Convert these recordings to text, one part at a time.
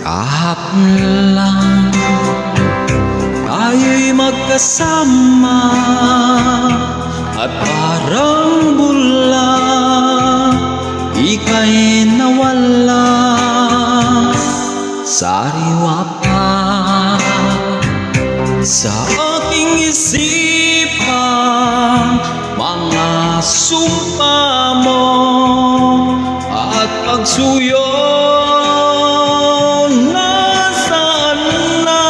Kahapon lang tayo'y magkasama at parang bula ika'y nawala. Sariwa pa sa aking isipan mga sumpa mo at pagsuyo. Nasaan na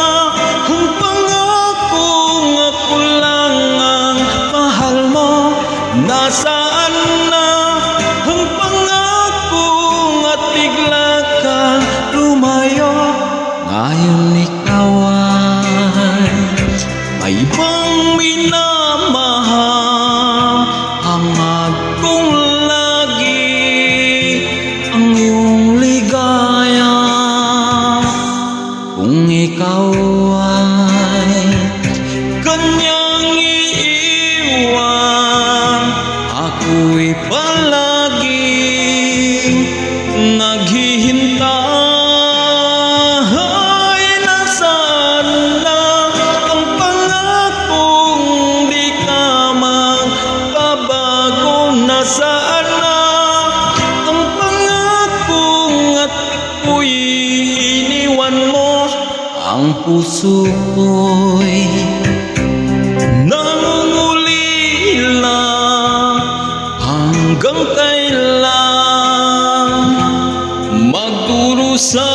ang pangakong ako lang ang mahal mo? Nasaan na ang pangakong at bigla kang lumayo? Ngayon ikaw ay may ibang minamahal. Hangad kong lagi ang iyong ligaya. Kung ikaw ay kanyang iiwan, ako'y palaging naghihintay. Nasaan na ang pangakong di ka magbabago? Nasaan na ang pangakong at ako'y iniwan mo? Ang puso ko'y nangungulila. Hanggang kailan magdurusa